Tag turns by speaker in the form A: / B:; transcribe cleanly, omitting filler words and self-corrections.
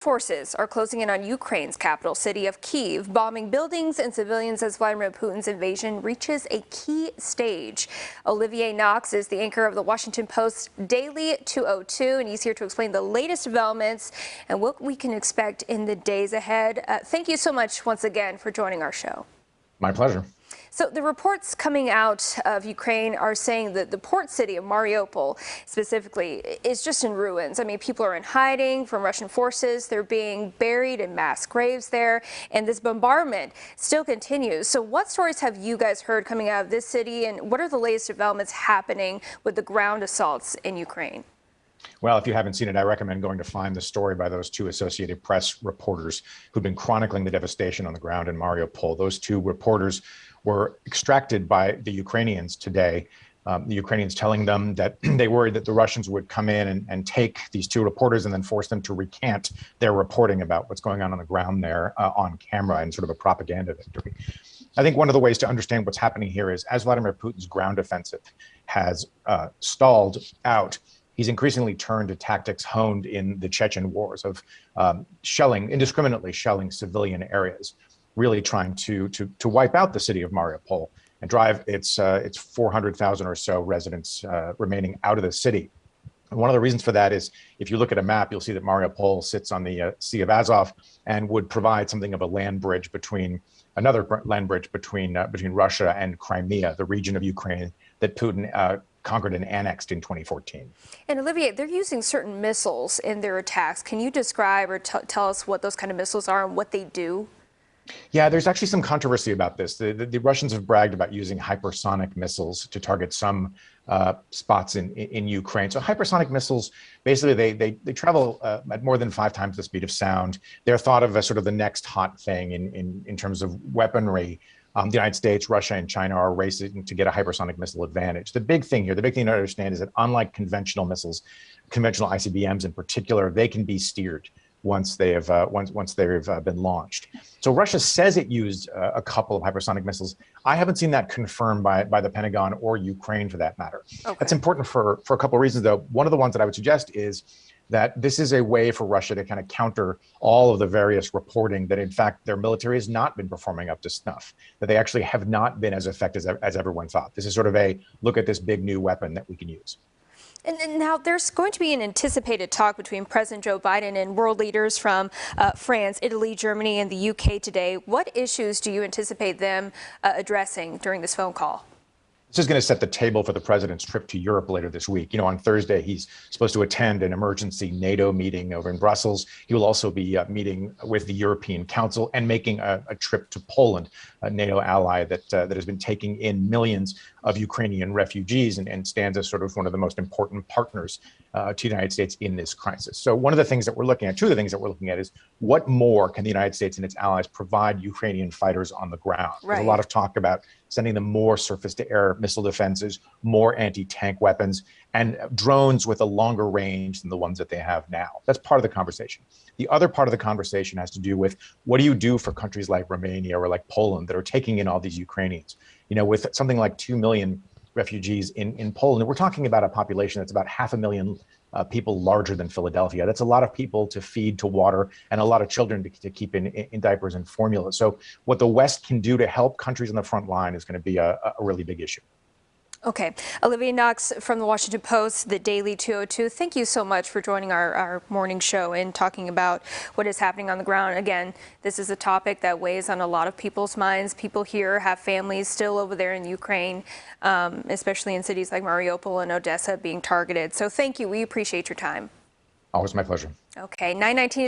A: Forces are closing in on Ukraine's capital city of Kyiv, bombing buildings and civilians as Vladimir Putin's invasion reaches a key stage. Olivier Knox is the anchor of the Washington Post Daily 202, and he's here to explain the latest developments and what we can expect in the days ahead. Thank you so much once again for joining our show.
B: My pleasure.
A: So the reports coming out of Ukraine are saying that the port city of Mariupol specifically is just in ruins. I mean, people are in hiding from Russian forces. They're being buried in mass graves there. And this bombardment still continues. So what stories have you guys heard coming out of this city? And what are the latest developments happening with the ground assaults in Ukraine?
B: Well, if you haven't seen it, I recommend going to find the story by those two Associated Press reporters who've been chronicling the devastation on the ground in Mariupol. Those two reporters were extracted by the Ukrainians today. The Ukrainians telling them that they worried that the Russians would come in and take these two reporters and then force them to recant their reporting about what's going on the ground there on camera in sort of a propaganda victory. I think one of the ways to understand what's happening here is as Vladimir Putin's ground offensive has stalled out, he's increasingly turned to tactics honed in the Chechen wars of indiscriminately shelling civilian areas, really trying to wipe out the city of Mariupol and drive its 400,000 or so residents remaining out of the city. And one of the reasons for that is if you look at a map, you'll see that Mariupol sits on the Sea of Azov and would provide something of a land bridge between Russia and Crimea, the region of Ukraine that Putin conquered and annexed in 2014.
A: And Olivier, they're using certain missiles in their attacks. Can you describe or tell us what those kind of missiles are and what they do?
B: Yeah, there's actually some controversy about this. The Russians have bragged about using hypersonic missiles to target some spots in Ukraine. So hypersonic missiles, basically, they travel at more than 5 times the speed of sound. They're thought of as sort of the next hot thing in terms of weaponry. The United States, Russia, and China are racing to get a hypersonic missile advantage. The big thing to understand is that unlike conventional missiles, conventional ICBMs in particular, they can be steered once they've been launched. So Russia says it used a couple of hypersonic missiles. I haven't seen that confirmed by the Pentagon or Ukraine for that matter. Okay. That's important for a couple of reasons, though. One of the ones that I would suggest is that this is a way for Russia to kind of counter all of the various reporting that, in fact, their military has not been performing up to snuff, that they actually have not been as effective as everyone thought. This is sort of a look at this big new weapon that we can use.
A: And now there's going to be an anticipated talk between President Joe Biden and world leaders from France, Italy, Germany, and the UK today. What issues do you anticipate them addressing during this phone call?
B: This is going to set the table for the president's trip to Europe later this week. You know, on Thursday, he's supposed to attend an emergency NATO meeting over in Brussels. He will also be meeting with the European Council and making a trip to Poland, a NATO ally that has been taking in millions of Ukrainian refugees and stands as sort of one of the most important partners to the United States in this crisis. So one of the things that we're looking at, two of the things that we're looking at is what more can the United States and its allies provide Ukrainian fighters on the ground? Right. There's a lot of talk about sending them more surface-to-air missile defenses, more anti-tank weapons, and drones with a longer range than the ones that they have now. That's part of the conversation. The other part of the conversation has to do with what do you do for countries like Romania or like Poland that are taking in all these Ukrainians? You know, with something like 2 million refugees in Poland, we're talking about a population that's about 500,000 people larger than Philadelphia. That's a lot of people to feed, to water, and a lot of children to keep in diapers and formula. So what the West can do to help countries on the front line is going to be a really big issue.
A: Okay. Olivier Knox from the Washington Post, the Daily 202. Thank you so much for joining our morning show and talking about what is happening on the ground. Again, this is a topic that weighs on a lot of people's minds. People here have families still over there in Ukraine, especially in cities like Mariupol and Odessa being targeted. So thank you. We appreciate your time.
B: Always my pleasure.
A: Okay. 9:19.